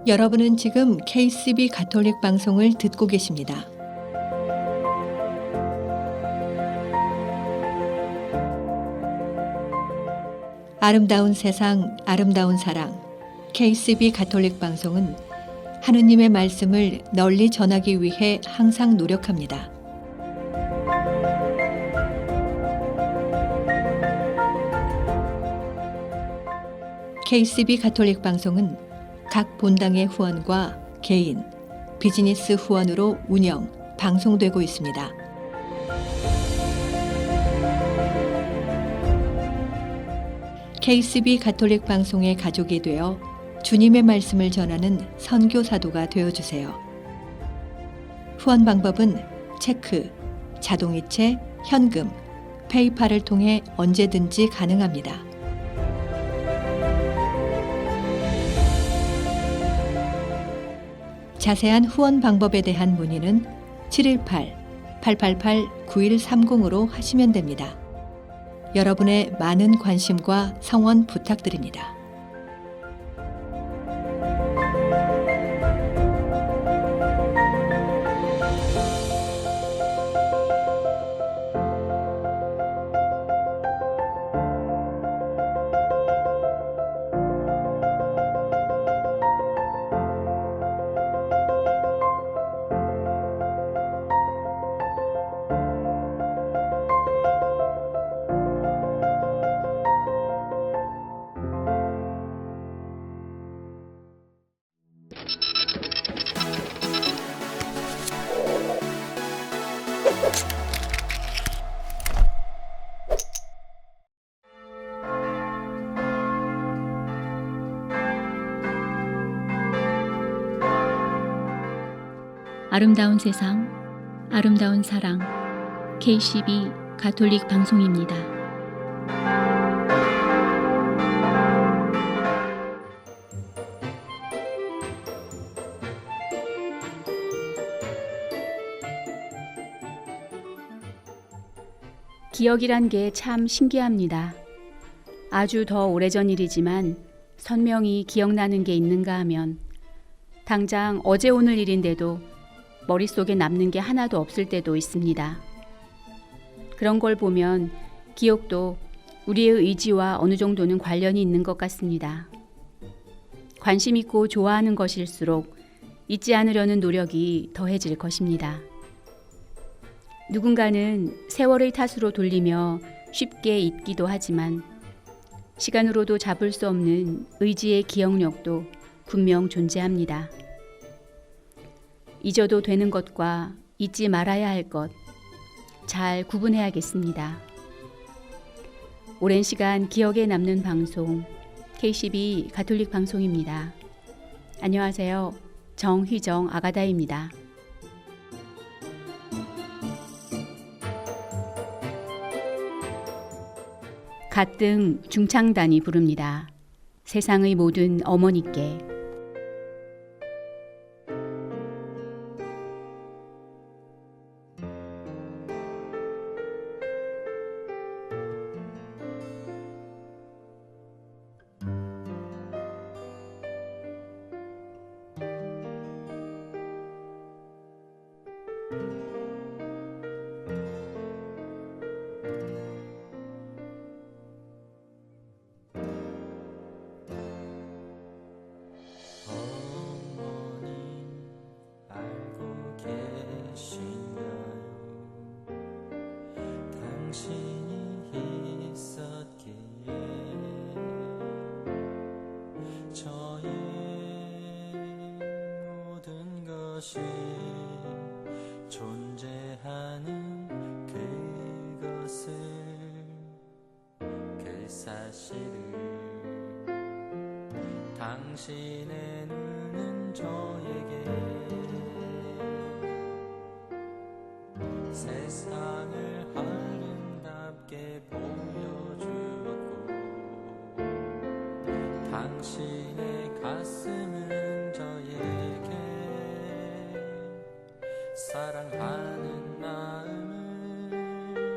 여러분은 지금 KCB 가톨릭 방송을 듣고 계십니다. 아름다운 세상, 아름다운 사랑, KCB 가톨릭 방송은 하느님의 말씀을 널리 전하기 위해 항상 노력합니다. KCB 가톨릭 방송은 각 본당의 후원과 개인, 비즈니스 후원으로 운영, 방송되고 있습니다. KCB 가톨릭 방송의 가족이 되어 주님의 말씀을 전하는 선교사도가 되어주세요. 후원 방법은 체크, 자동이체, 현금, 페이팔을 통해 언제든지 가능합니다. 자세한 후원 방법에 대한 문의는 718-888-9130으로 하시면 됩니다. 여러분의 많은 관심과 성원 부탁드립니다. 아름다운 세상, 아름다운 사랑, KCB 가톨릭 방송입니다. 기억이란 게 참 신기합니다. 아주 더 오래전 일이지만 선명히 기억나는 게 있는가 하면 당장 어제 오늘 일인데도 머릿속에 남는 게 하나도 없을 때도 있습니다. 그런 걸 보면 기억도 우리의 의지와 어느 정도는 관련이 있는 것 같습니다. 관심 있고 좋아하는 것일수록 잊지 않으려는 노력이 더해질 것입니다. 누군가는 세월의 탓으로 돌리며 쉽게 잊기도 하지만 시간으로도 잡을 수 없는 의지의 기억력도 분명 존재합니다. 잊어도 되는 것과 잊지 말아야 할 것, 잘 구분해야겠습니다. 오랜 시간 기억에 남는 방송, KCB 가톨릭 방송입니다. 안녕하세요. 정휘정 아가다입니다. 갓등 중창단이 부릅니다. 세상의 모든 어머니께. 존재하는 그것을 그 사실을 당신의 눈은 저에게 세상을 아름답게 보여주었고 당신의 가슴은 저에게 사랑하는 마음을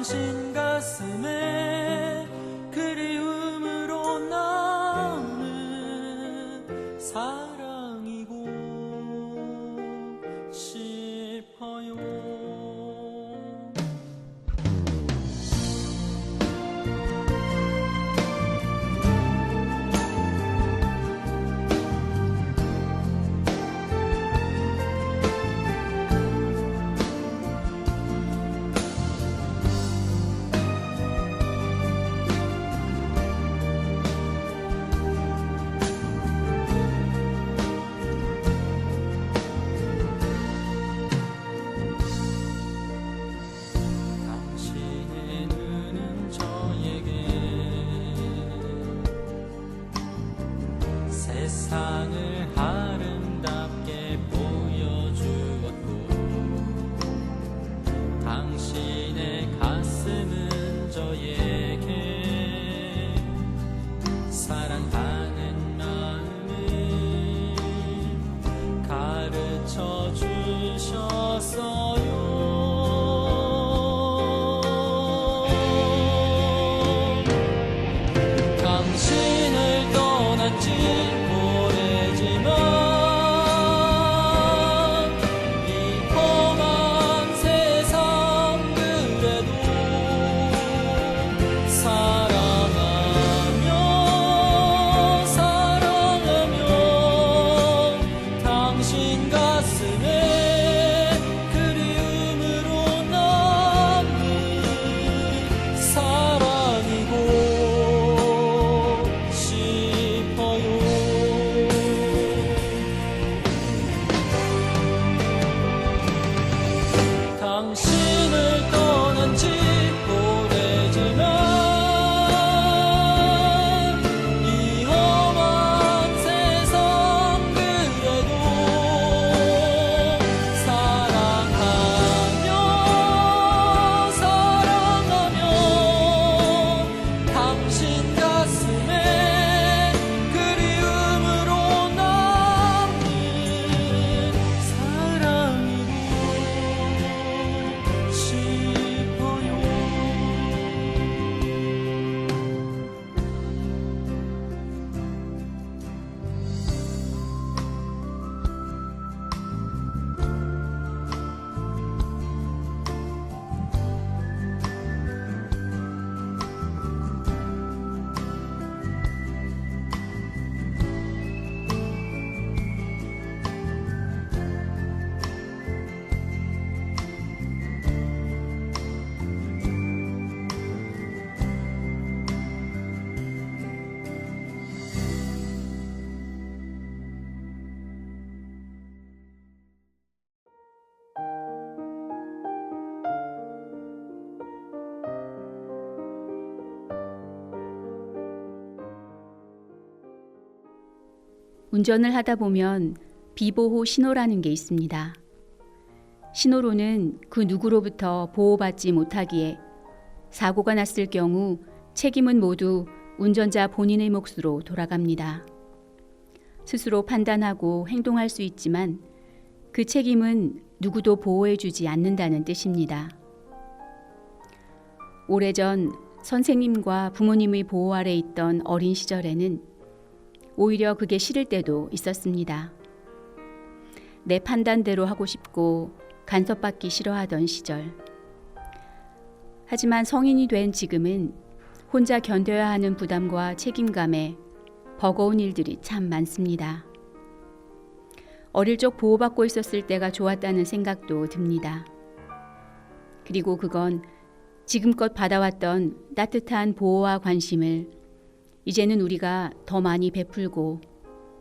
당신 가슴에 그리움으로 남는 사랑이고 싶어요. 당신의 눈은 저에게 세상을 아름답게 보여주었고 당신의 가슴은 저에게 사랑하는 마음을 가르쳐 주셨어요. 당신을 떠난 지 오래지만 이 험한 세상 그래도 사랑하며 당신 가슴에 그리움으로 남는 사랑이고 싶어요. 당신을 떠난 지 오래지만 이 험한 세상 그래도 사랑하며 당신 가슴에 그리움으로 남는 사랑이고 싶어요. 운전을 하다 보면 비보호 신호라는 게 있습니다. 신호로는 그 누구로부터 보호받지 못하기에 사고가 났을 경우 책임은 모두 운전자 본인의 몫으로 돌아갑니다. 스스로 판단하고 행동할 수 있지만 그 책임은 누구도 보호해주지 않는다는 뜻입니다. 오래전 선생님과 부모님의 보호 아래 있던 어린 시절에는 오히려 그게 싫을 때도 있었습니다. 내 판단대로 하고 싶고 간섭받기 싫어하던 시절. 하지만 성인이 된 지금은 혼자 견뎌야 하는 부담과 책임감에 버거운 일들이 참 많습니다. 어릴 적 보호받고 있었을 때가 좋았다는 생각도 듭니다. 그리고 그건 지금껏 받아왔던 따뜻한 보호와 관심을 이제는 우리가 더 많이 베풀고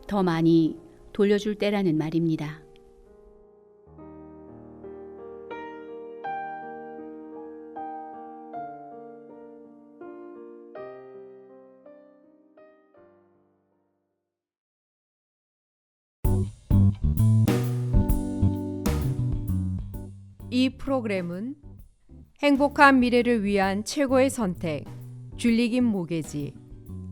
더 많이 돌려줄 때라는 말입니다. 이 프로그램은 행복한 미래를 위한 최고의 선택, 줄리긴 모게지,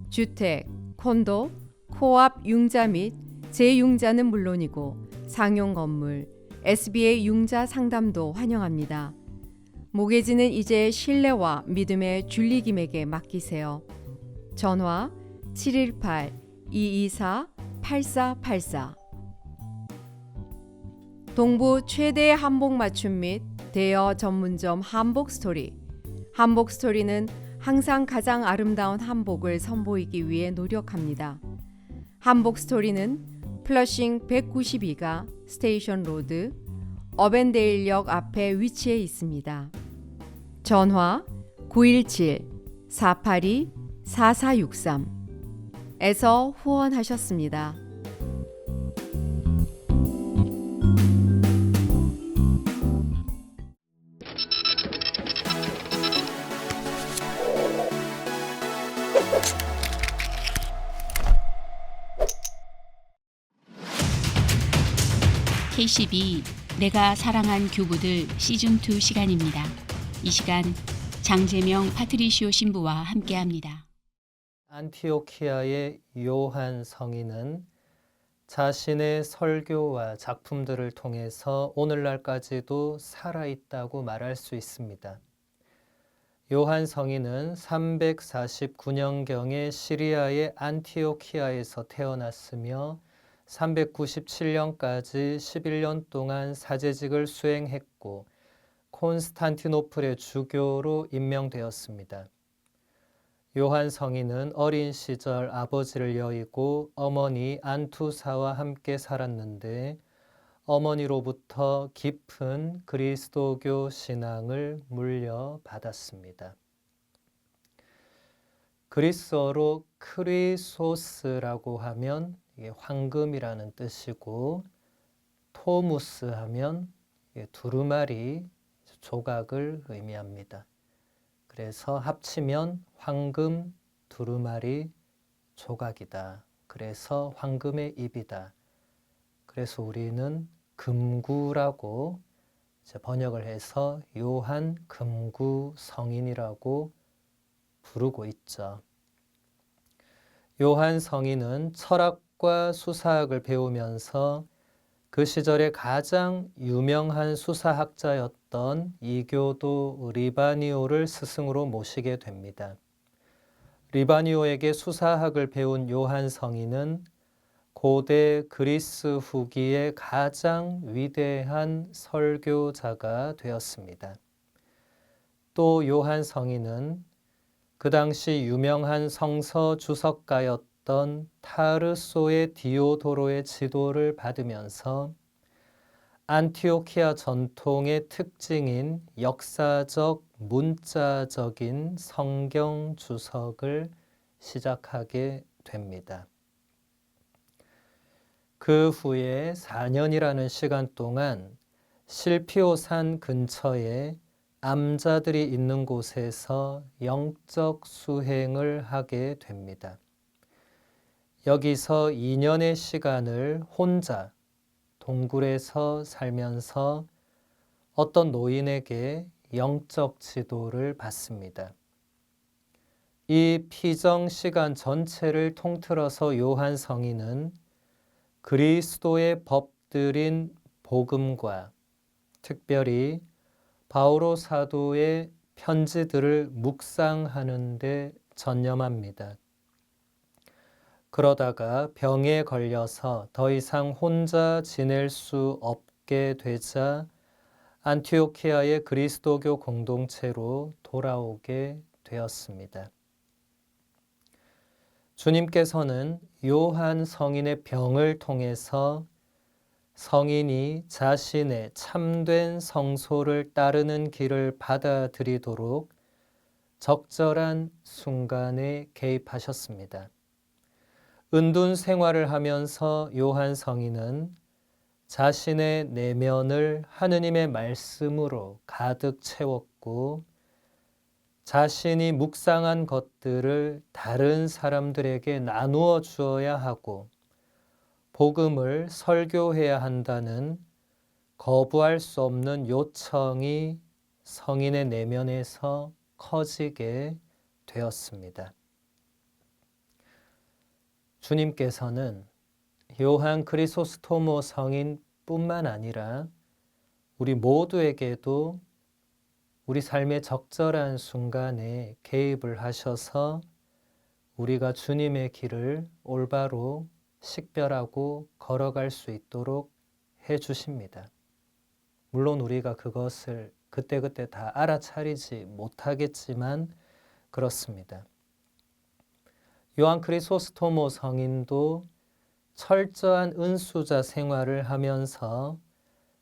주택, 콘도, 코앞 융자 및 재융자는 물론이고 상용 건물, SBA 융자 상담도 환영합니다. 모계지는 이제 신뢰와 믿음의 줄리김에게 맡기세요. 전화 718-224-8484. 동부 최대 한복 맞춤 및 대여 전문점 한복스토리. 한복스토리는 항상 가장 아름다운 한복을 선보이기 위해 노력합니다. 한복스토리는 플러싱 192가 스테이션 로드 어벤데일역 앞에 위치해 있습니다. 전화 917-482-4463에서 후원하셨습니다. KCB 내가 사랑한 교부들 시즌2 시간입니다. 이 시간 장재명 파트리시오 신부와 함께합니다. 안티오키아의 요한 성인은 자신의 설교와 작품들을 통해서 오늘날까지도 살아있다고 말할 수 있습니다. 요한 성인은 349년경에 시리아의 안티오키아에서 태어났으며 397년까지 11년 동안 사제직을 수행했고 콘스탄티노플의 주교로 임명되었습니다. 요한 성인은 어린 시절 아버지를 여의고 어머니 안투사와 함께 살았는데 어머니로부터 깊은 그리스도교 신앙을 물려받았습니다. 그리스어로 크리소스라고 하면 이게 황금이라는 뜻이고 토무스 하면 두루마리 조각을 의미합니다. 그래서 합치면 황금 두루마리 조각이다. 그래서 황금의 입이다. 그래서 우리는 금구라고 번역을 해서 요한 금구 성인이라고 부르고 있죠. 요한 성인은 철학과 수사학을 배우면서 그 시절에 가장 유명한 수사학자였던 이교도 리바니오를 스승으로 모시게 됩니다. 리바니오에게 수사학을 배운 요한 성인은 고대 그리스 후기의 가장 위대한 설교자가 되었습니다. 또 요한 성인은 그 당시 유명한 성서 주석가였던 타르소의 디오도로의 지도를 받으면서 안티오키아 전통의 특징인 역사적, 문자적인 성경 주석을 시작하게 됩니다. 그 후에 4년이라는 시간 동안 실피오산 근처에 암자들이 있는 곳에서 영적 수행을 하게 됩니다. 여기서 2년의 시간을 혼자 동굴에서 살면서 어떤 노인에게 영적 지도를 받습니다. 이 피정 시간 전체를 통틀어서 요한 성인은 그리스도의 법들인 복음과 특별히 바오로 사도의 편지들을 묵상하는 데 전념합니다. 그러다가 병에 걸려서 더 이상 혼자 지낼 수 없게 되자 안티오키아의 그리스도교 공동체로 돌아오게 되었습니다. 주님께서는 요한 성인의 병을 통해서 성인이 자신의 참된 성소를 따르는 길을 받아들이도록 적절한 순간에 개입하셨습니다. 은둔 생활을 하면서 요한 성인은 자신의 내면을 하느님의 말씀으로 가득 채웠고 자신이 묵상한 것들을 다른 사람들에게 나누어 주어야 하고 복음을 설교해야 한다는 거부할 수 없는 요청이 성인의 내면에서 커지게 되었습니다. 주님께서는 요한 크리소스토모 성인뿐만 아니라 우리 모두에게도 우리 삶의 적절한 순간에 개입을 하셔서 우리가 주님의 길을 올바로 식별하고 걸어갈 수 있도록 해 주십니다. 물론 우리가 그것을 그때그때 다 알아차리지 못하겠지만 그렇습니다. 요한 크리소스토모 성인도 철저한 은수자 생활을 하면서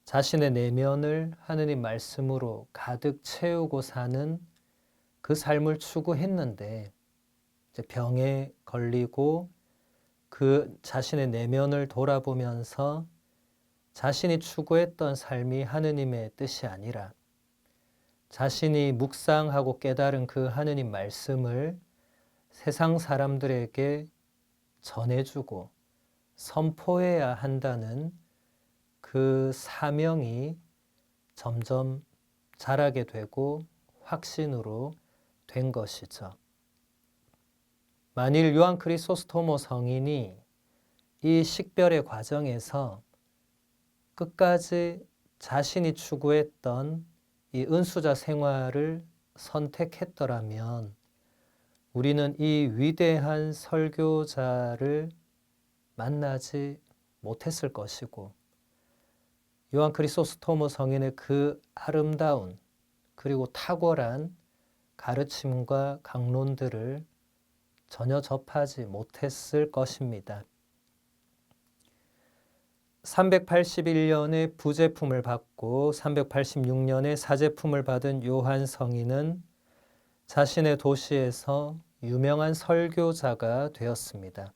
자신의 내면을 하느님 말씀으로 가득 채우고 사는 그 삶을 추구했는데 이제 병에 걸리고 그 자신의 내면을 돌아보면서 자신이 추구했던 삶이 하느님의 뜻이 아니라 자신이 묵상하고 깨달은 그 하느님 말씀을 세상 사람들에게 전해주고 선포해야 한다는 그 사명이 점점 자라게 되고 확신으로 된 것이죠. 만일 요한 크리소스토모 성인이 이 식별의 과정에서 끝까지 자신이 추구했던 이 은수자 생활을 선택했더라면 우리는 이 위대한 설교자를 만나지 못했을 것이고 요한 크리소스토모 성인의 그 아름다운 그리고 탁월한 가르침과 강론들을 전혀 접하지 못했을 것입니다. 381년에 부제품을 받고 386년에 사제품을 받은 요한 성인은 자신의 도시에서 유명한 설교자가 되었습니다.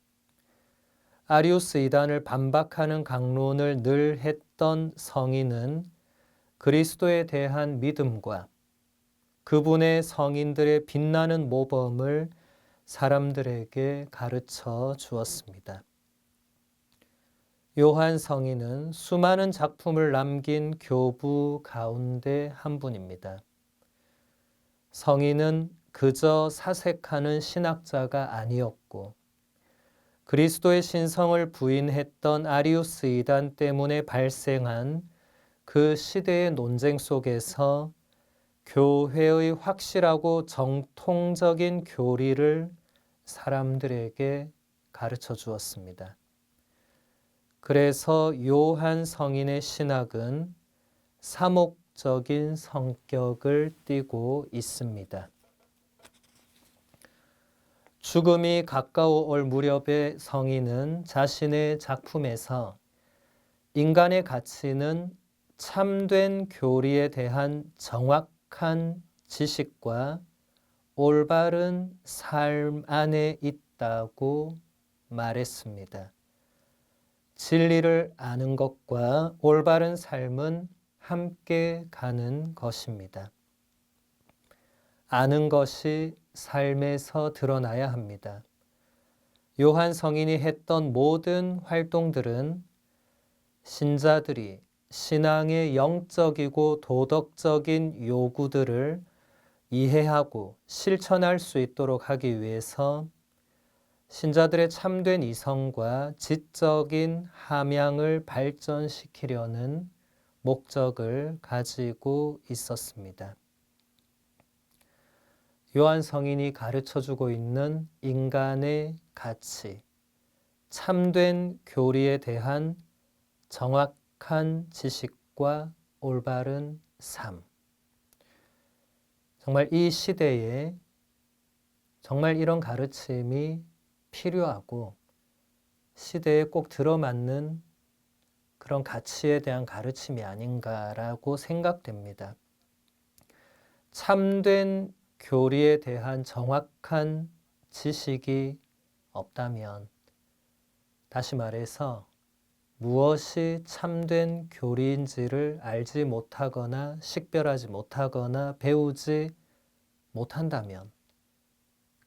아리우스 이단을 반박하는 강론을 늘 했던 성인은 그리스도에 대한 믿음과 그분의 성인들의 빛나는 모범을 사람들에게 가르쳐 주었습니다. 요한 성인은 수많은 작품을 남긴 교부 가운데 한 분입니다. 성인은 그저 사색하는 신학자가 아니었고 그리스도의 신성을 부인했던 아리우스 이단 때문에 발생한 그 시대의 논쟁 속에서 교회의 확실하고 정통적인 교리를 사람들에게 가르쳐 주었습니다. 그래서 요한 성인의 신학은 사목적인 성격을 띠고 있습니다. 죽음이 가까워 올 무렵의 성인은 자신의 작품에서 인간의 가치는 참된 교리에 대한 정확한 지식과 올바른 삶 안에 있다고 말했습니다. 진리를 아는 것과 올바른 삶은 함께 가는 것입니다. 아는 것이 삶에서 드러나야 합니다. 요한 성인이 했던 모든 활동들은 신자들이 신앙의 영적이고 도덕적인 요구들을 이해하고 실천할 수 있도록 하기 위해서 신자들의 참된 이성과 지적인 함양을 발전시키려는 목적을 가지고 있었습니다. 요한 성인이 가르쳐주고 있는 인간의 가치, 참된 교리에 대한 정확한 지식과 올바른 삶. 정말 이 시대에 정말 이런 가르침이 필요하고 시대에 꼭 들어맞는 그런 가치에 대한 가르침이 아닌가라고 생각됩니다. 참된 교리에 대한 정확한 지식이 없다면, 다시 말해서 무엇이 참된 교리인지를 알지 못하거나 식별하지 못하거나 배우지 못한다면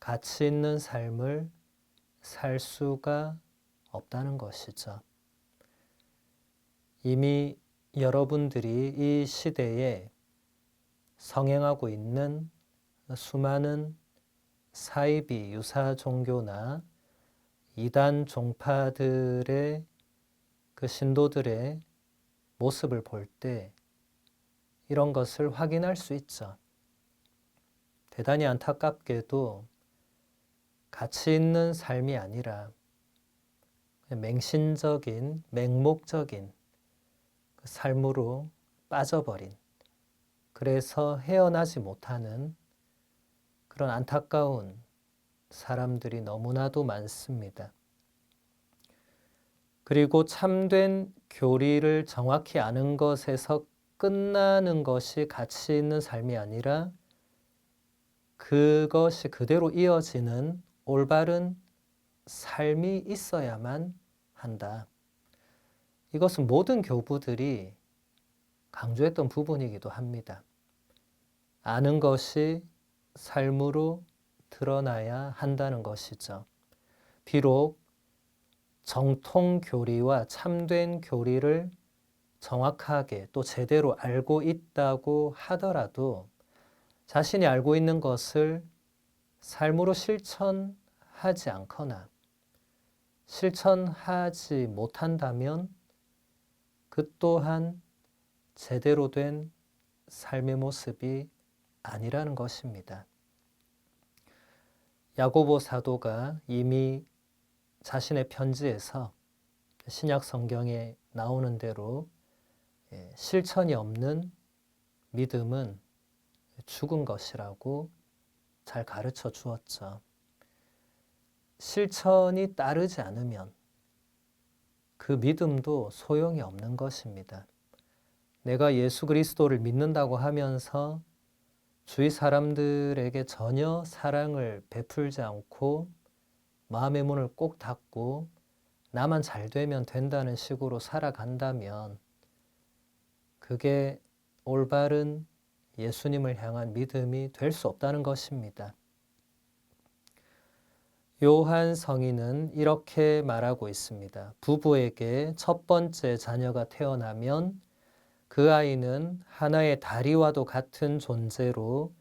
가치 있는 삶을 살 수가 없다는 것이죠. 이미 여러분들이 이 시대에 성행하고 있는 수많은 사이비 유사 종교나 이단 종파들의 그 신도들의 모습을 볼 때 이런 것을 확인할 수 있죠. 대단히 안타깝게도 가치 있는 삶이 아니라 맹신적인, 맹목적인 그 삶으로 빠져버린, 그래서 헤어나지 못하는 그런 안타까운 사람들이 너무나도 많습니다. 그리고 참된 교리를 정확히 아는 것에서 끝나는 것이 가치 있는 삶이 아니라 그것이 그대로 이어지는 올바른 삶이 있어야만 한다. 이것은 모든 교부들이 강조했던 부분이기도 합니다. 아는 것이 삶으로 드러나야 한다는 것이죠. 비록 정통 교리와 참된 교리를 정확하게 또 제대로 알고 있다고 하더라도 자신이 알고 있는 것을 삶으로 실천하지 않거나 실천하지 못한다면 그 또한 제대로 된 삶의 모습이 아니라는 것입니다. 야고보 사도가 이미 자신의 편지에서 신약 성경에 나오는 대로 실천이 없는 믿음은 죽은 것이라고 잘 가르쳐 주었죠. 실천이 따르지 않으면 그 믿음도 소용이 없는 것입니다. 내가 예수 그리스도를 믿는다고 하면서 주위 사람들에게 전혀 사랑을 베풀지 않고 마음의 문을 꼭 닫고 나만 잘 되면 된다는 식으로 살아간다면 그게 올바른 예수님을 향한 믿음이 될 수 없다는 것입니다. 요한 성인은 이렇게 말하고 있습니다. 부부에게 첫 번째 자녀가 태어나면 그 아이는 하나의 다리와도 같은 존재로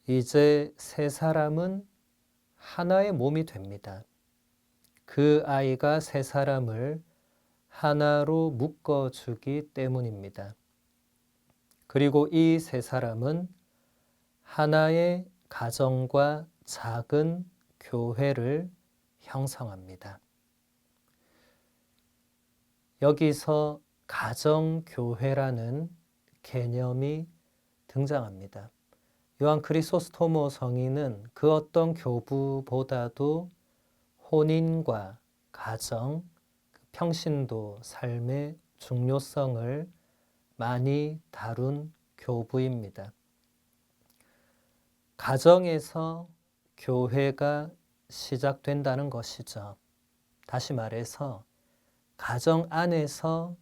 이제 세 사람은 하나의 몸이 됩니다. 그 아이가 세 사람을 하나로 묶어주기 때문입니다. 그리고 이 세 사람은 하나의 가정과 작은 교회를 형성합니다. 여기서 가정교회라는 개념이 등장합니다. 요한 크리소스토모 성인은 그 어떤 교부보다도 혼인과 가정, 평신도 삶의 중요성을 많이 다룬 교부입니다. 가정에서 교회가 시작된다는 것이죠. 다시 말해서 가정 안에서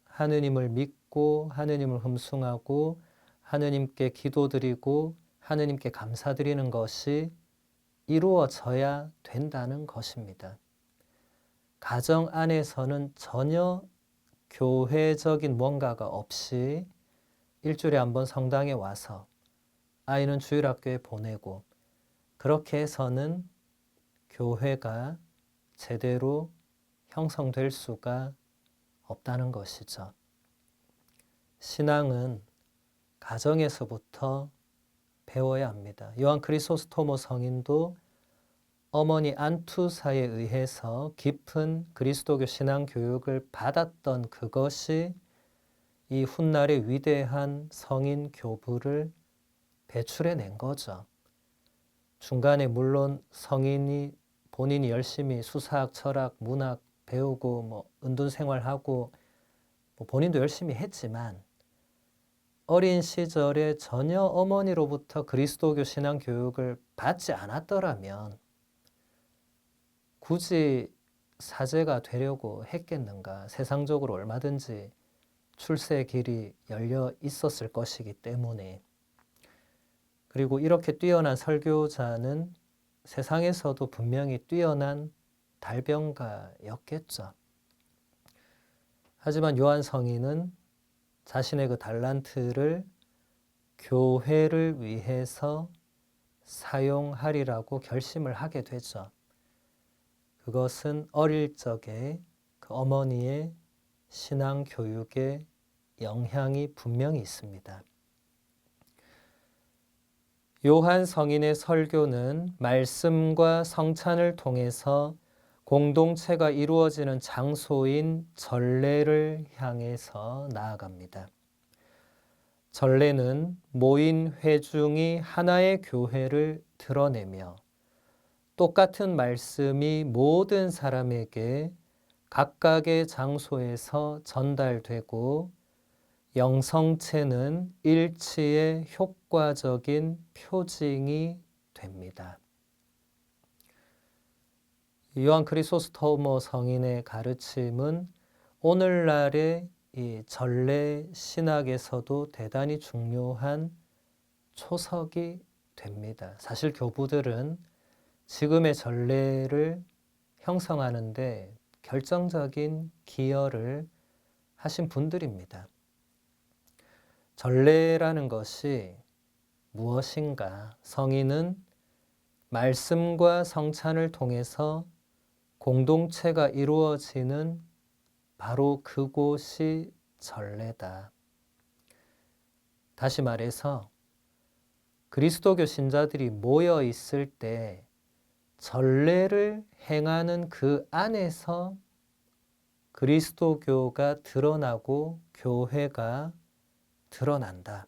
하느님을 믿고 하느님을 흠숭하고 하느님께 기도드리고 하느님께 감사드리는 것이 이루어져야 된다는 것입니다. 가정 안에서는 전혀 교회적인 뭔가가 없이 일주일에 한 번 성당에 와서 아이는 주일학교에 보내고 그렇게 해서는 교회가 제대로 형성될 수가 없다는 것이죠. 신앙은 가정에서부터 배워야 합니다. 요한 크리소스토모 성인도 어머니 안투사에 의해서 깊은 그리스도교 신앙 교육을 받았던 그것이 이 훗날의 위대한 성인 교부를 배출해낸 거죠. 중간에 물론 성인이 본인이 열심히 수사학, 철학, 문학 배우고 은둔 생활하고 본인도 열심히 했지만 어린 시절에 전혀 어머니로부터 그리스도교 신앙 교육을 받지 않았더라면 굳이 사제가 되려고 했겠는가? 세상적으로 얼마든지 출세의 길이 열려 있었을 것이기 때문에. 그리고 이렇게 뛰어난 설교자는 세상에서도 분명히 뛰어난 달병가였겠죠. 하지만 요한 성인은 자신의 그 달란트를 교회를 위해서 사용하리라고 결심을 하게 되죠. 그것은 어릴 적에 그 어머니의 신앙 교육에 영향이 분명히 있습니다. 요한 성인의 설교는 말씀과 성찬을 통해서 공동체가 이루어지는 장소인 전례를 향해서 나아갑니다. 전례는 모인 회중이 하나의 교회를 드러내며 똑같은 말씀이 모든 사람에게 각각의 장소에서 전달되고 영성체는 일치의 효과적인 표징이 됩니다. 요한 크리소스토모 성인의 가르침은 오늘날의 이 전례 신학에서도 대단히 중요한 초석이 됩니다. 사실 교부들은 지금의 전례를 형성하는데 결정적인 기여를 하신 분들입니다. 전례라는 것이 무엇인가? 성인은 말씀과 성찬을 통해서 공동체가 이루어지는 바로 그곳이 전례다. 다시 말해서 그리스도교 신자들이 모여 있을 때 전례를 행하는 그 안에서 그리스도교가 드러나고 교회가 드러난다.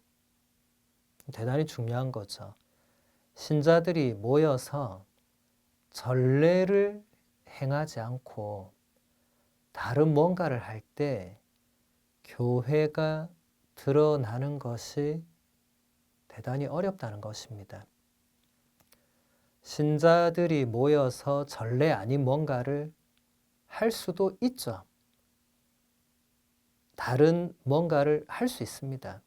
대단히 중요한 거죠. 신자들이 모여서 전례를 행하지 않고 다른 뭔가를 할 때 교회가 드러나는 것이 대단히 어렵다는 것입니다. 신자들이 모여서 전례 아닌 뭔가를 할 수도 있죠. 다른 뭔가를 할 수 있습니다.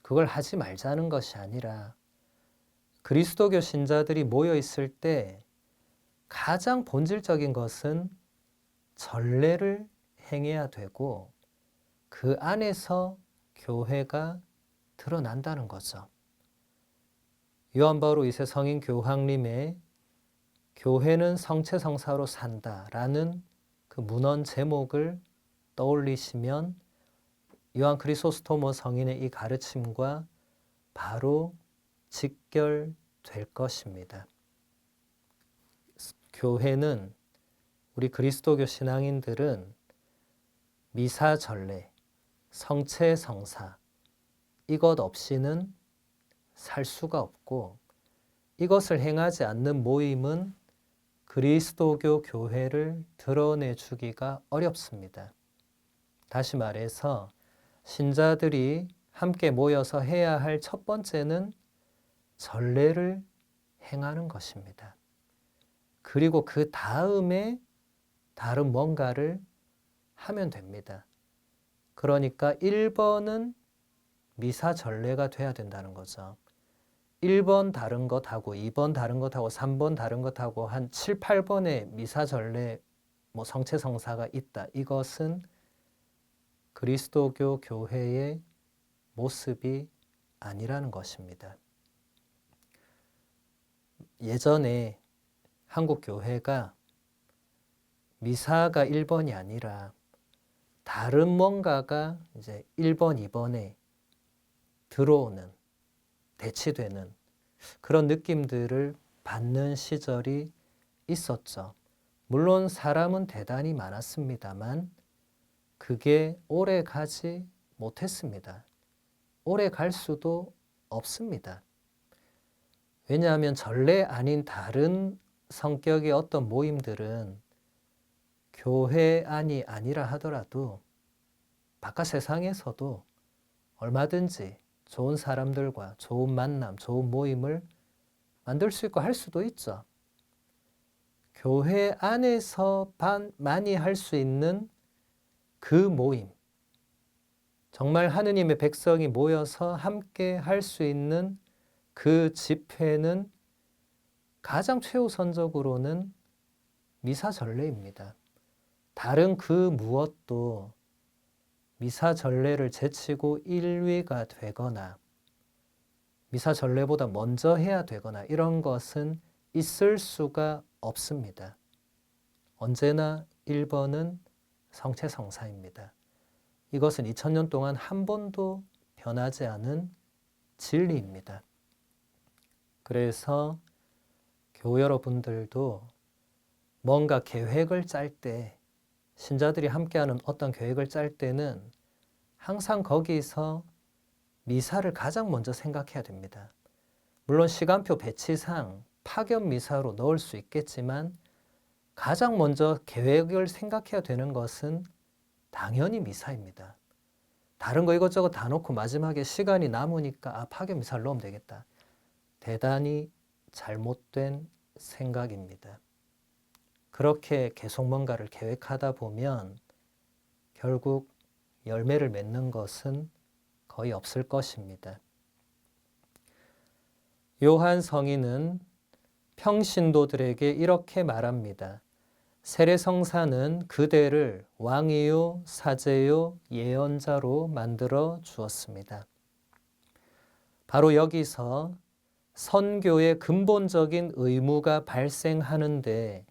그걸 하지 말자는 것이 아니라 그리스도교 신자들이 모여 있을 때 가장 본질적인 것은 전례를 행해야 되고 그 안에서 교회가 드러난다는 거죠. 요한 바오로 2세 성인 교황님의 교회는 성체성사로 산다라는 그 문헌 제목을 떠올리시면 요한 크리소스토모 성인의 이 가르침과 바로 직결될 것입니다. 교회는 우리 그리스도교 신앙인들은 미사 전례, 성체 성사 이것 없이는 살 수가 없고 이것을 행하지 않는 모임은 그리스도교 교회를 드러내 주기가 어렵습니다. 다시 말해서 신자들이 함께 모여서 해야 할 첫 번째는 전례를 행하는 것입니다. 그리고 그 다음에 다른 뭔가를 하면 됩니다. 그러니까 1번은 미사 전례가 돼야 된다는 거죠. 1번 다른 것하고 2번 다른 것하고 3번 다른 것하고 한 7, 8번의 미사 전례 성체 성사가 있다. 이것은 그리스도교 교회의 모습이 아니라는 것입니다. 예전에 한국 교회가 미사가 1번이 아니라 다른 뭔가가 이제 1번, 2번에 들어오는, 대치되는 그런 느낌들을 받는 시절이 있었죠. 물론 사람은 대단히 많았습니다만 그게 오래 가지 못했습니다. 오래 갈 수도 없습니다. 왜냐하면 전례 아닌 다른 성격의 어떤 모임들은 교회 안이 아니라 하더라도 바깥 세상에서도 얼마든지 좋은 사람들과 좋은 만남, 좋은 모임을 만들 수 있고 할 수도 있죠. 교회 안에서 많이 할 수 있는 그 모임, 정말 하느님의 백성이 모여서 함께 할 수 있는 그 집회는 가장 최우선적으로는 미사 전례입니다. 다른 그 무엇도 미사 전례를 제치고 1위가 되거나 미사 전례보다 먼저 해야 되거나 이런 것은 있을 수가 없습니다. 언제나 1번은 성체성사입니다. 이것은 2000년 동안 한 번도 변하지 않은 진리입니다. 그래서 교우 여러분들도 뭔가 계획을 짤 때, 신자들이 함께하는 어떤 계획을 짤 때는 항상 거기서 미사를 가장 먼저 생각해야 됩니다. 물론 시간표 배치상 파견 미사로 넣을 수 있겠지만 가장 먼저 계획을 생각해야 되는 것은 당연히 미사입니다. 다른 거 이것저것 다 놓고 마지막에 시간이 남으니까 파견 미사를 넣으면 되겠다. 대단히 잘못된 생각입니다. 그렇게 계속 뭔가를 계획하다 보면 결국 열매를 맺는 것은 거의 없을 것입니다. 요한 성인은 평신도들에게 이렇게 말합니다. 세례성사는 그대를 왕이요, 사제요, 예언자로 만들어 주었습니다. 바로 여기서 선교의 근본적인 의무가 발생하는데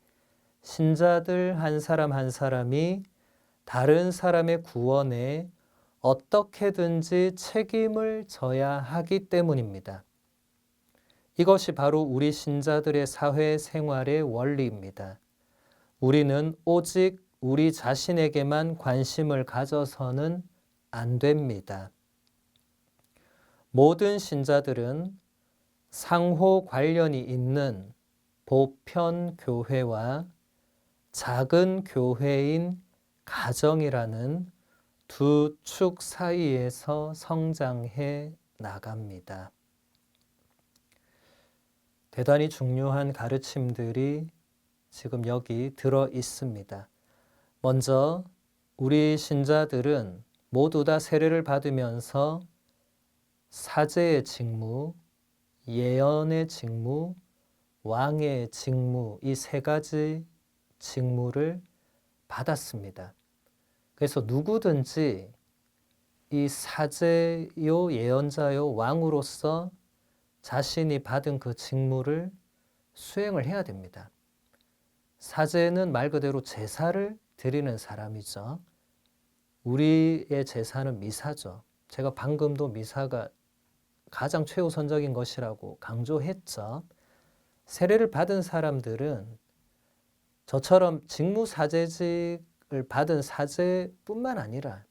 신자들 한 사람 한 사람이 다른 사람의 구원에 어떻게든지 책임을 져야 하기 때문입니다. 이것이 바로 우리 신자들의 사회생활의 원리입니다. 우리는 오직 우리 자신에게만 관심을 가져서는 안 됩니다. 모든 신자들은 상호 관련이 있는 보편 교회와 작은 교회인 가정이라는 두 축 사이에서 성장해 나갑니다. 대단히 중요한 가르침들이 지금 여기 들어 있습니다. 먼저 우리 신자들은 모두 다 세례를 받으면서 사제의 직무, 예언의 직무, 왕의 직무, 이 세 가지 직무를 받았습니다. 그래서 누구든지 이 사제요, 예언자요, 왕으로서 자신이 받은 그 직무를 수행을 해야 됩니다. 사제는 말 그대로 제사를 드리는 사람이죠. 우리의 제사는 미사죠. 제가 방금도 미사가 가장 최우선적인 것이라고 강조했죠. 세례를 받은 사람들은 저처럼 직무사제직을 받은 사제뿐만 아니라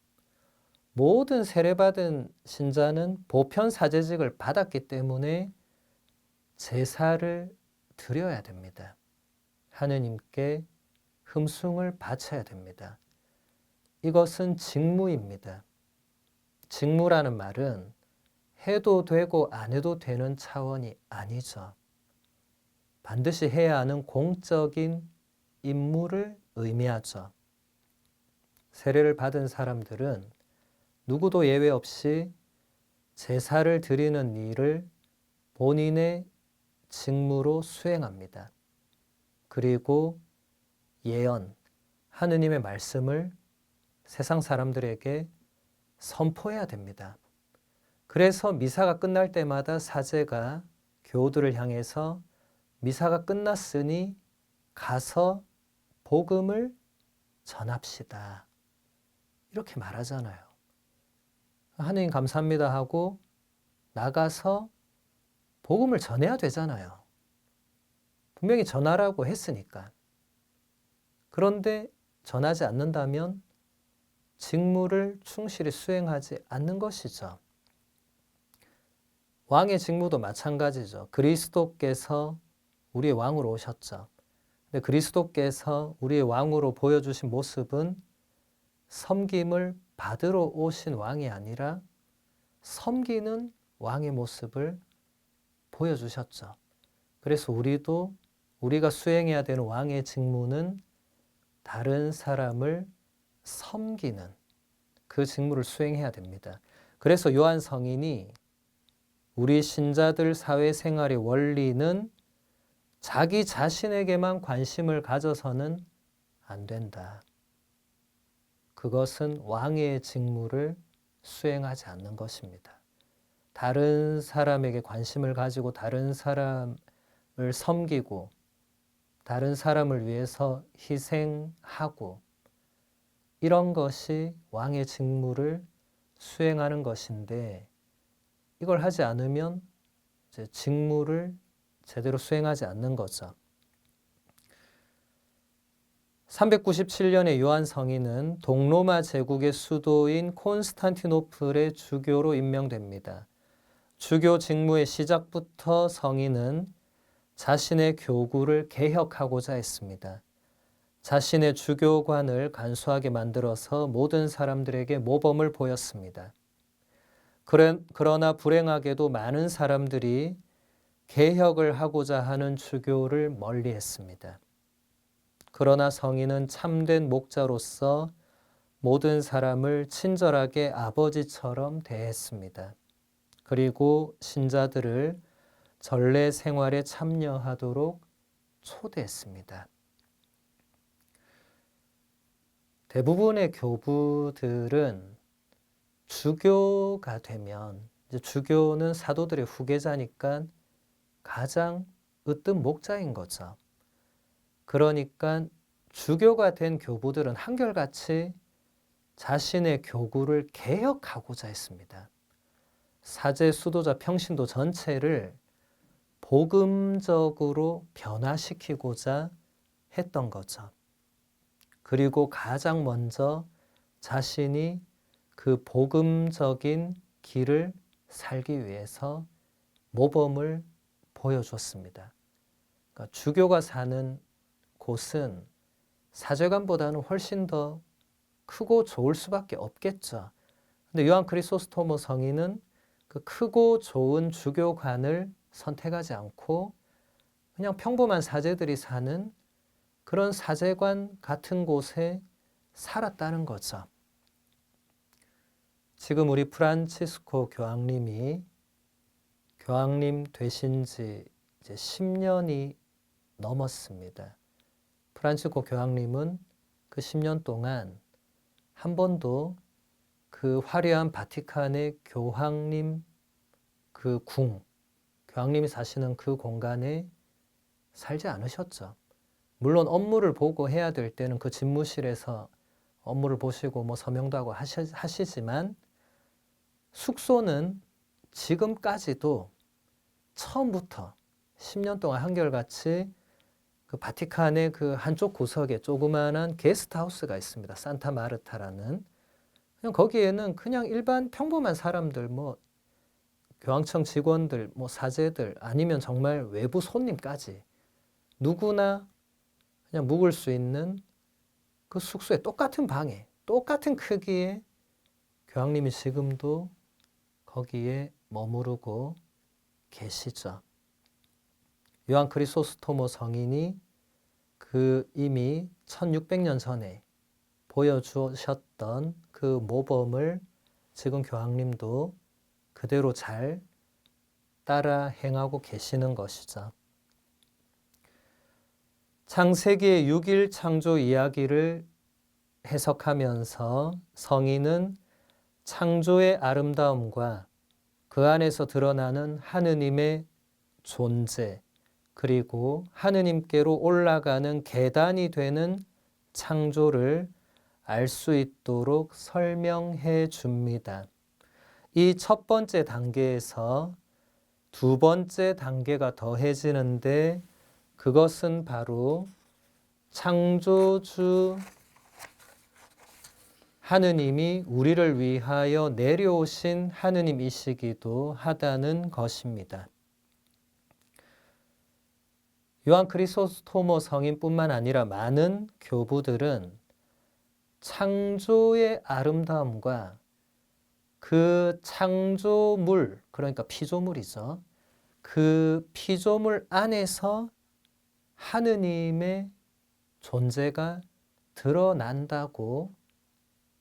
모든 세례받은 신자는 보편사제직을 받았기 때문에 제사를 드려야 됩니다. 하느님께 흠숭을 바쳐야 됩니다. 이것은 직무입니다. 직무라는 말은 해도 되고 안 해도 되는 차원이 아니죠. 반드시 해야 하는 공적인 임무를 의미하죠. 세례를 받은 사람들은 누구도 예외 없이 제사를 드리는 일을 본인의 직무로 수행합니다. 그리고 예언, 하느님의 말씀을 세상 사람들에게 선포해야 됩니다. 그래서 미사가 끝날 때마다 사제가 교우들을 향해서 미사가 끝났으니 가서 복음을 전합시다. 이렇게 말하잖아요. 하느님 감사합니다 하고 나가서 복음을 전해야 되잖아요. 분명히 전하라고 했으니까. 그런데 전하지 않는다면 직무를 충실히 수행하지 않는 것이죠. 왕의 직무도 마찬가지죠. 그리스도께서 우리의 왕으로 오셨죠. 근데 그리스도께서 우리의 왕으로 보여주신 모습은 섬김을 받으러 오신 왕이 아니라 섬기는 왕의 모습을 보여주셨죠. 그래서 우리도 우리가 수행해야 되는 왕의 직무는 다른 사람을 섬기는 그 직무를 수행해야 됩니다. 그래서 요한 성인이 우리 신자들 사회생활의 원리는 자기 자신에게만 관심을 가져서는 안 된다. 그것은 왕의 직무를 수행하지 않는 것입니다. 다른 사람에게 관심을 가지고 다른 사람을 섬기고 다른 사람을 위해서 희생하고 이런 것이 왕의 직무를 수행하는 것인데 이걸 하지 않으면 이제 직무를 제대로 수행하지 않는 거죠. 397년에 요한 성인은 동로마 제국의 수도인 콘스탄티노플의 주교로 임명됩니다. 주교 직무의 시작부터 성인은 자신의 교구를 개혁하고자 했습니다. 자신의 주교관을 간소하게 만들어서 모든 사람들에게 모범을 보였습니다. 그러나 불행하게도 많은 사람들이 개혁을 하고자 하는 주교를 멀리했습니다. 그러나 성인은 참된 목자로서 모든 사람을 친절하게 아버지처럼 대했습니다. 그리고 신자들을 전례 생활에 참여하도록 초대했습니다. 대부분의 교부들은 주교가 되면, 이제 주교는 사도들의 후계자니까 가장 으뜸 목자인 거죠. 그러니까 주교가 된 교부들은 한결같이 자신의 교구를 개혁하고자 했습니다. 사제, 수도자, 평신도 전체를 복음적으로 변화시키고자 했던 거죠. 그리고 가장 먼저 자신이 그 복음적인 길을 살기 위해서 모범을 보여줬습니다. 그러니까 주교가 사는 곳은 사제관보다는 훨씬 더 크고 좋을 수밖에 없겠죠. 근데 요한 크리소스토모 성인은 그 크고 좋은 주교관을 선택하지 않고 그냥 평범한 사제들이 사는 그런 사제관 같은 곳에 살았다는 거죠. 지금 우리 프란치스코 교황님이 교황님 되신 지 이제 10년이 넘었습니다. 프란치스코 교황님은 그 10년 동안 한 번도 그 화려한 바티칸의 교황님 그 교황님이 사시는 그 공간에 살지 않으셨죠. 물론 업무를 보고 해야 될 때는 그 집무실에서 업무를 보시고 뭐 서명도 하고 하시지만 숙소는 지금까지도 처음부터 10년 동안 한결같이 그 바티칸의 그 한쪽 구석에 조그마한 게스트하우스가 있습니다. 산타 마르타라는. 그냥 거기에는 그냥 일반 평범한 사람들, 뭐 교황청 직원들, 뭐 사제들, 아니면 정말 외부 손님까지 누구나 그냥 묵을 수 있는 그 숙소에 똑같은 방에 똑같은 크기의 교황님이 지금도 거기에 머무르고 계시죠. 요한 크리소스토모 성인이 그 이미 1600년 전에 보여주셨던 그 모범을 지금 교황님도 그대로 잘 따라 행하고 계시는 것이죠. 창세기의 6일 창조 이야기를 해석하면서 성인은 창조의 아름다움과 그 안에서 드러나는 하느님의 존재, 그리고 하느님께로 올라가는 계단이 되는 창조를 알 수 있도록 설명해 줍니다. 이 첫 번째 단계에서 두 번째 단계가 더해지는데 그것은 바로 창조주 하느님이 우리를 위하여 내려오신 하느님이시기도 하다는 것입니다. 요한 크리소스토모 성인뿐만 아니라 많은 교부들은 창조의 아름다움과 그 창조물, 그러니까 피조물이죠. 그 피조물 안에서 하느님의 존재가 드러난다고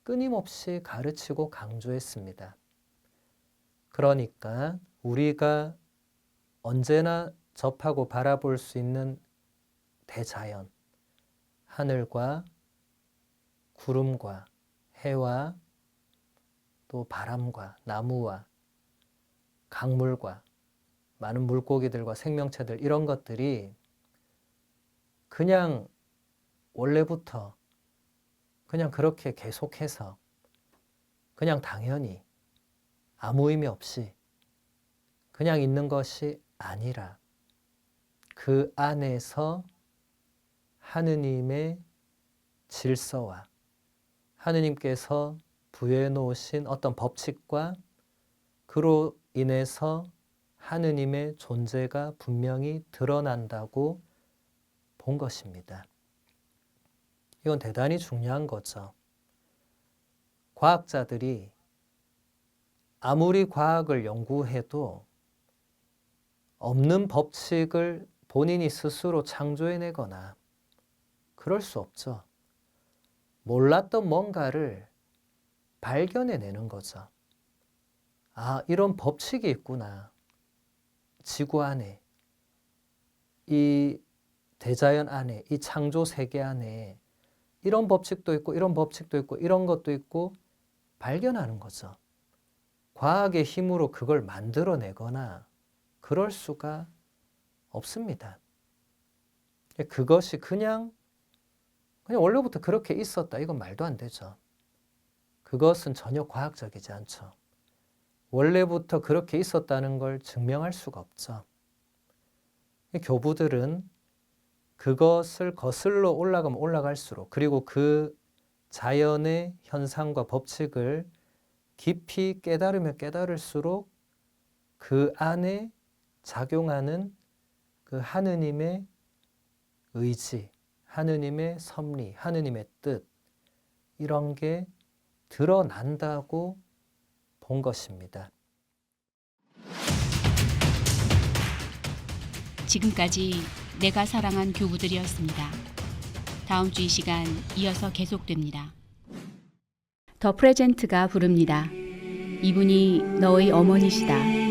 끊임없이 가르치고 강조했습니다. 그러니까 우리가 언제나 접하고 바라볼 수 있는 대자연, 하늘과 구름과 해와 또 바람과 나무와 강물과 많은 물고기들과 생명체들, 이런 것들이 그냥 원래부터 그냥 그렇게 계속해서 그냥 당연히 아무 의미 없이 그냥 있는 것이 아니라 그 안에서 하느님의 질서와 하느님께서 부여해 놓으신 어떤 법칙과 그로 인해서 하느님의 존재가 분명히 드러난다고 본 것입니다. 이건 대단히 중요한 거죠. 과학자들이 아무리 과학을 연구해도 없는 법칙을 본인이 스스로 창조해내거나 그럴 수 없죠. 몰랐던 뭔가를 발견해내는 거죠. 아, 이런 법칙이 있구나. 지구 안에, 이 대자연 안에, 이 창조 세계 안에 이런 법칙도 있고 이런 법칙도 있고 이런 것도 있고 발견하는 거죠. 과학의 힘으로 그걸 만들어내거나 그럴 수가 없습니다. 그것이 그냥 원래부터 그렇게 있었다. 이건 말도 안 되죠. 그것은 전혀 과학적이지 않죠. 원래부터 그렇게 있었다는 걸 증명할 수가 없죠. 교부들은 그것을 거슬러 올라가면 올라갈수록 그리고 그 자연의 현상과 법칙을 깊이 깨달으면 깨달을수록 그 안에 작용하는 그 하느님의 의지, 하느님의 섭리, 하느님의 뜻 이런 게 드러난다고 본 것입니다. 지금까지 내가 사랑한 교부들이었습니다. 다음 주 이 시간 이어서 계속됩니다. 더 프레젠트가 부릅니다. 이분이 너의 어머니시다.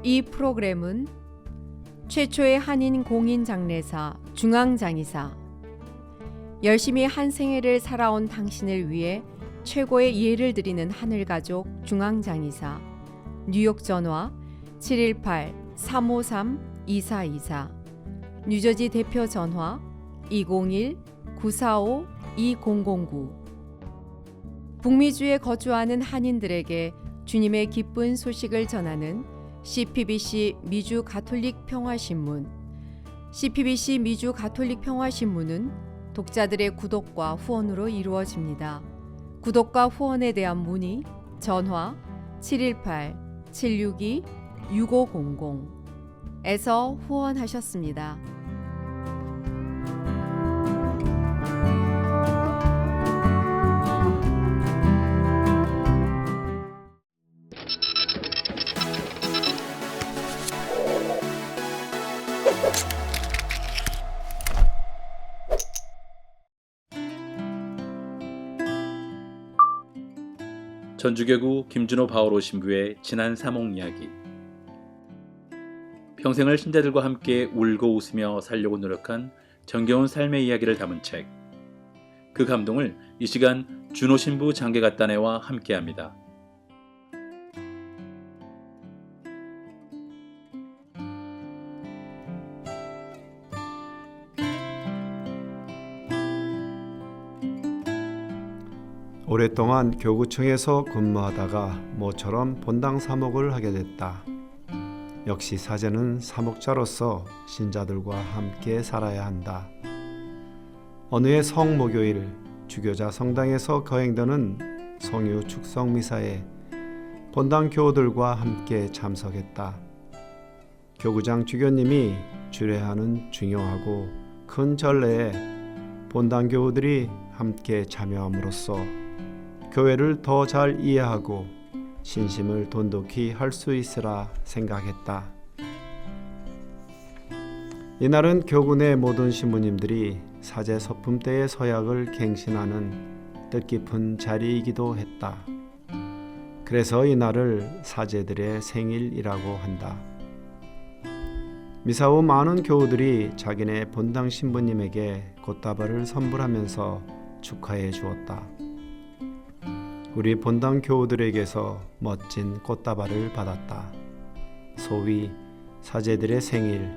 이 프로그램은 최초의 한인 공인 장례사 중앙장의사, 열심히 한 생애를 살아온 당신을 위해 최고의 예를 드리는 하늘가족 중앙장의사, 뉴욕 전화 718-353-2424, 뉴저지 대표 전화 201-945-2009. 북미주에 거주하는 한인들에게 주님의 기쁜 소식을 전하는 CPBC 미주 가톨릭 평화신문. CPBC 미주 가톨릭 평화신문은 독자들의 구독과 후원으로 이루어집니다. 구독과 후원에 대한 문의 전화 718-762-6500에서 후원하셨습니다. 전주교구 김준호 바오로 신부의 지난 사목 이야기. 평생을 신자들과 함께 울고 웃으며 살려고 노력한 정겨운 삶의 이야기를 담은 책. 그 감동을 이 시간 준호 신부 장계갓단회와 함께합니다. 오랫동안 교구청에서 근무하다가 모처럼 본당 사목을 하게 됐다. 역시 사제는 사목자로서 신자들과 함께 살아야 한다. 어느 해 성목요일 주교자 성당에서 거행되는 성유 축성 미사에 본당 교우들과 함께 참석했다. 교구장 주교님이 주례하는 중요하고 큰 전례에 본당 교우들이 함께 참여함으로써 교회를 더 잘 이해하고 신심을 돈독히 할 수 있으라 생각했다. 이날은 교군의 모든 신부님들이 사제 서품 때의 서약을 갱신하는 뜻깊은 자리이기도 했다. 그래서 이날을 사제들의 생일이라고 한다. 미사 후 많은 교우들이 자기네 본당 신부님에게 꽃다발을 선물하면서 축하해 주었다. 우리 본당 교우들에게서 멋진 꽃다발을 받았다. 소위 사제들의 생일,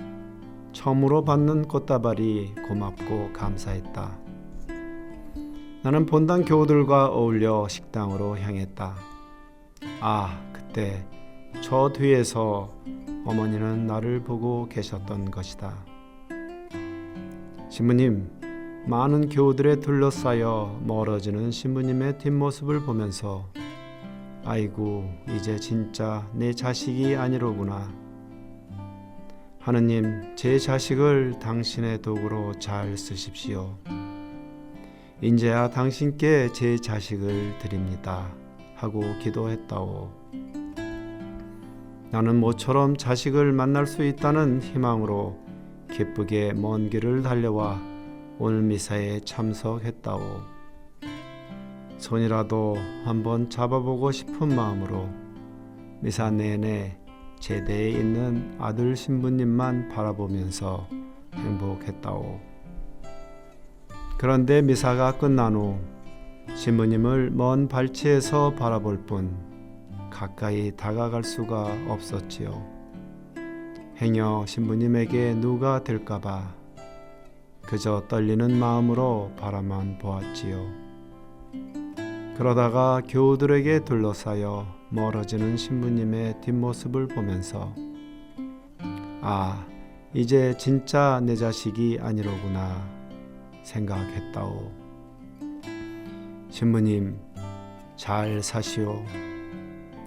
처음으로 받는 꽃다발이 고맙고 감사했다. 나는 본당 교우들과 어울려 식당으로 향했다. 그때 저 뒤에서 어머니는 나를 보고 계셨던 것이다. 신부님, 많은 교우들에 둘러싸여 멀어지는 신부님의 뒷모습을 보면서 아이고, 이제 진짜 내 자식이 아니로구나. 하느님, 제 자식을 당신의 도구로 잘 쓰십시오. 인제야 당신께 제 자식을 드립니다 하고 기도했다오. 나는 모처럼 자식을 만날 수 있다는 희망으로 기쁘게 먼 길을 달려와 오늘 미사에 참석했다오. 손이라도 한번 잡아보고 싶은 마음으로 미사 내내 제대에 있는 아들 신부님만 바라보면서 행복했다오. 그런데 미사가 끝난 후 신부님을 먼 발치에서 바라볼 뿐 가까이 다가갈 수가 없었지요. 행여 신부님에게 누가 될까봐 그저 떨리는 마음으로 바라만 보았지요. 그러다가 교우들에게 둘러싸여 멀어지는 신부님의 뒷모습을 보면서 이제 진짜 내 자식이 아니로구나 생각했다오. 신부님, 잘 사시오.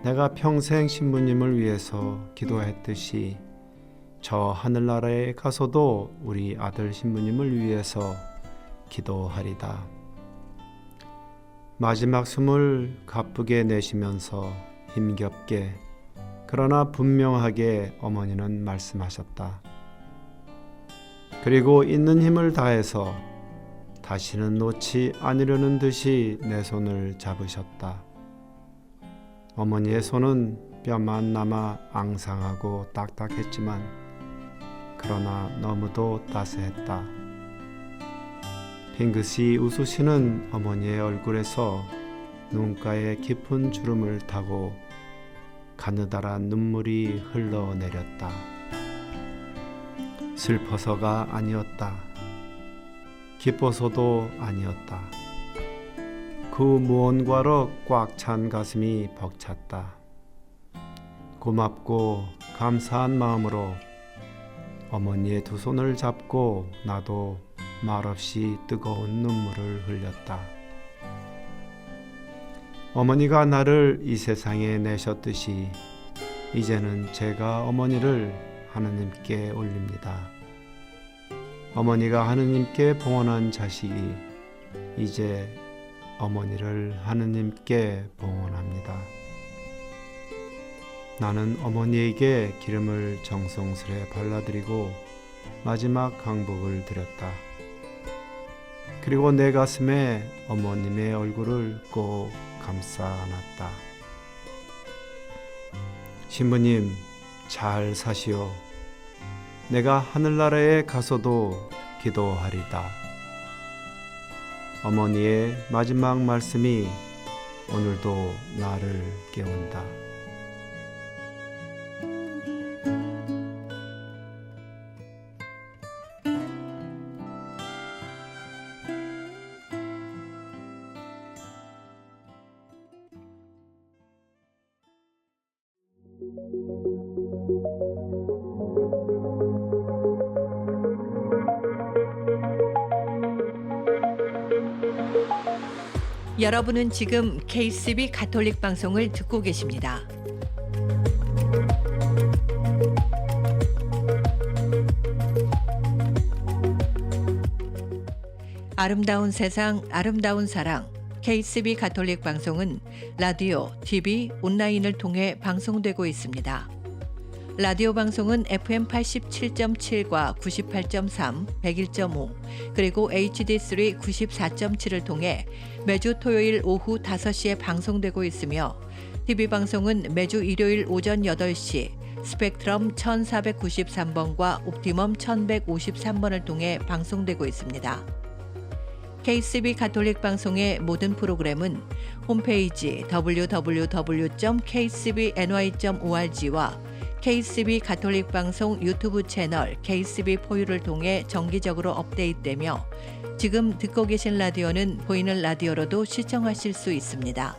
내가 평생 신부님을 위해서 기도했듯이 저 하늘나라에 가서도 우리 아들 신부님을 위해서 기도하리다. 마지막 숨을 가쁘게 내쉬면서 힘겹게 그러나 분명하게 어머니는 말씀하셨다. 그리고 있는 힘을 다해서 다시는 놓지 않으려는 듯이 내 손을 잡으셨다. 어머니의 손은 뼈만 남아 앙상하고 딱딱했지만 그러나 너무도 따스했다. 핑긋이 웃으시는 어머니의 얼굴에서 눈가에 깊은 주름을 타고 가느다란 눈물이 흘러내렸다. 슬퍼서가 아니었다. 기뻐서도 아니었다. 그 무언가로 꽉 찬 가슴이 벅찼다. 고맙고 감사한 마음으로 어머니의 두 손을 잡고 나도 말없이 뜨거운 눈물을 흘렸다. 어머니가 나를 이 세상에 내셨듯이 이제는 제가 어머니를 하느님께 올립니다. 어머니가 하느님께 봉헌한 자식이 이제 어머니를 하느님께 봉헌합니다. 나는 어머니에게 기름을 정성스레 발라드리고 마지막 강복을 드렸다. 그리고 내 가슴에 어머님의 얼굴을 꼭 감싸 안았다. 신부님, 잘 사시오. 내가 하늘나라에 가서도 기도하리다. 어머니의 마지막 말씀이 오늘도 나를 깨운다. 여러분은 지금 KCB 가톨릭 방송을 듣고 계십니다. 아름다운 세상, 아름다운 사랑. KCB 가톨릭 방송은 라디오, TV, 온라인을 통해 방송되고 있습니다. 라디오 방송은 FM 87.7과 98.3, 101.5, 그리고 HD3 94.7을 통해 매주 토요일 오후 5시에 방송되고 있으며 TV 방송은 매주 일요일 오전 8시 스펙트럼 1493번과 옵티멈 1153번을 통해 방송되고 있습니다. KCB 가톨릭 방송의 모든 프로그램은 홈페이지 www.kcbny.org와 KCB 가톨릭 방송 유튜브 채널 KCB4U를 통해 정기적으로 업데이트되며 지금 듣고 계신 라디오는 보이는 라디오로도 시청하실 수 있습니다.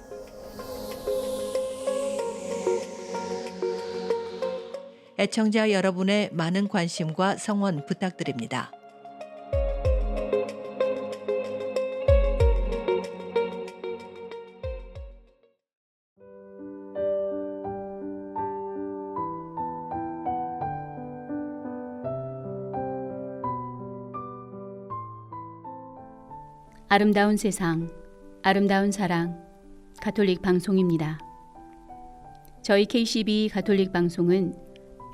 애청자 여러분의 많은 관심과 성원 부탁드립니다. 아름다운 세상, 아름다운 사랑, 가톨릭 방송입니다. 저희 KCB 가톨릭 방송은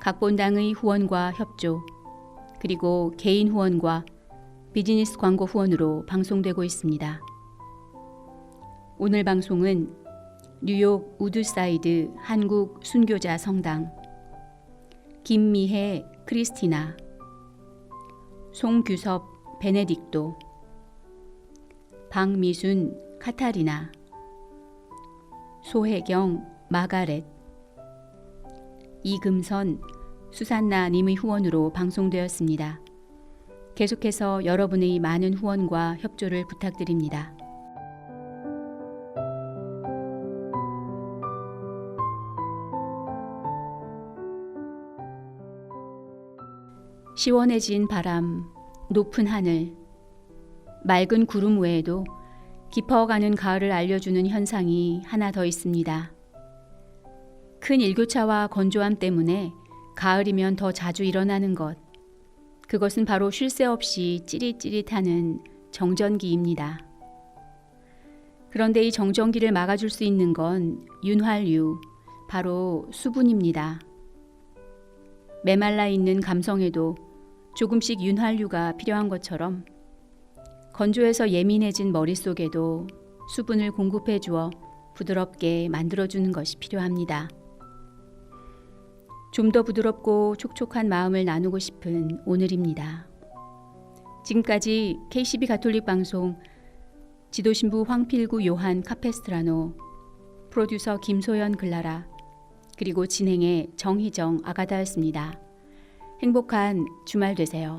각 본당의 후원과 협조, 그리고 개인 후원과 비즈니스 광고 후원으로 방송되고 있습니다. 오늘 방송은 뉴욕 우드사이드 한국 순교자 성당, 김미혜 크리스티나, 송규섭 베네딕토, 박미순 카타리나, 소혜경 마가렛, 이금선 수산나 님의 후원으로 방송되었습니다. 계속해서 여러분의 많은 후원과 협조를 부탁드립니다. 시원해진 바람, 높은 하늘, 맑은 구름 외에도 깊어가는 가을을 알려주는 현상이 하나 더 있습니다. 큰 일교차와 건조함 때문에 가을이면 더 자주 일어나는 것. 그것은 바로 쉴 새 없이 찌릿찌릿하는 정전기입니다. 그런데 이 정전기를 막아줄 수 있는 건 윤활유, 바로 수분입니다. 메말라 있는 감성에도 조금씩 윤활유가 필요한 것처럼 건조해서 예민해진 머릿속에도 수분을 공급해 주어 부드럽게 만들어주는 것이 필요합니다. 좀 더 부드럽고 촉촉한 마음을 나누고 싶은 오늘입니다. 지금까지 KCB 가톨릭 방송 지도신부 황필구 요한 카페스트라노, 프로듀서 김소연 글라라, 그리고 진행의 정희정 아가다였습니다. 행복한 주말 되세요.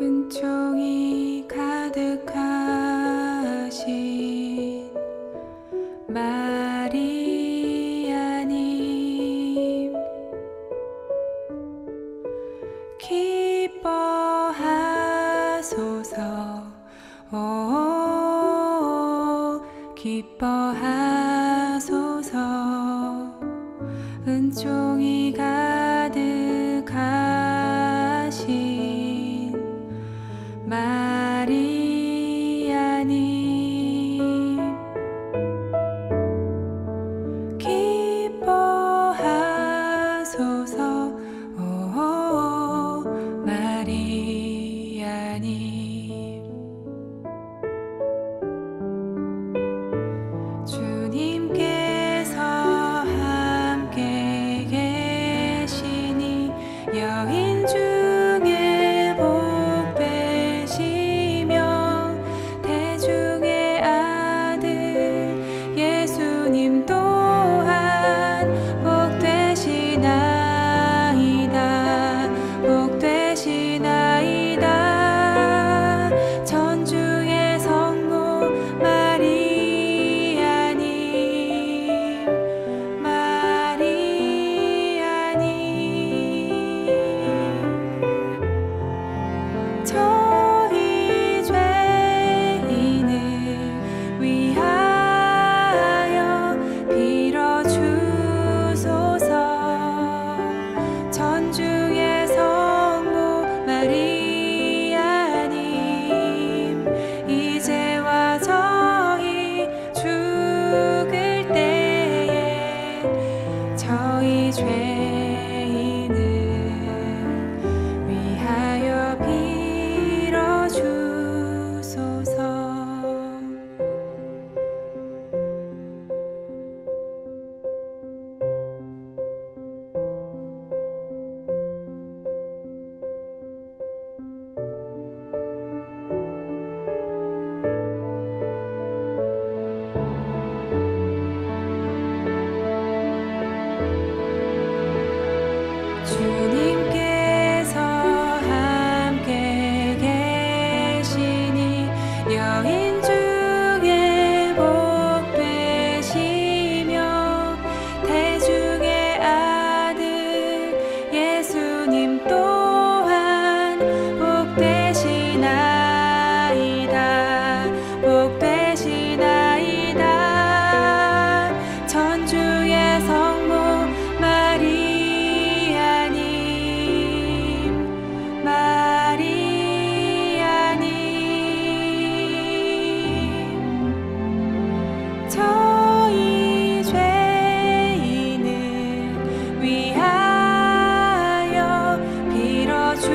은총이 가득하신 마리아님, 기뻐하소서. 기뻐하소서. 은총이 가득하신 마리아님, 기뻐하소서. 마리아님, 주님께서 함께 계시니 여인 중에 복되시며 대중의 아들 예수님 또한 복되시나이다. 복되시나이다. 전주의 성모 마리아님, 마리아님, 저희 죄인을 위하여 빌어주소서. 전주의 성모 마리아님, 이제와 저희 죽을 때에 저희 죄인을 위하여 빌어주소서. 주님께서 함께 계시니 여인 중에 복되시며 대중의 아들 예수님 또한 복되시나이다. 복되시나이다. 전주의 성모 마리아님, 마리아님, 저희 죄인을 위하여 빌어주소서.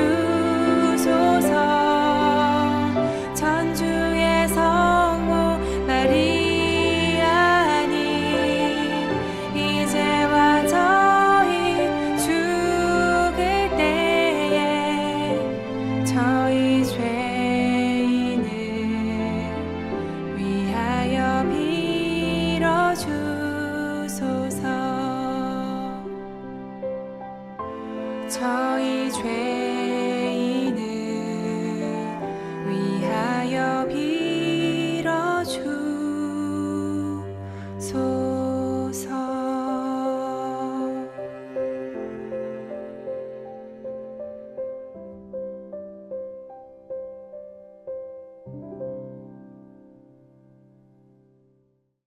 전주의 성모 마리아님, 이제와 저희 죽을 때에 저희 죄인을 위하여 빌어주소서. 저희 죄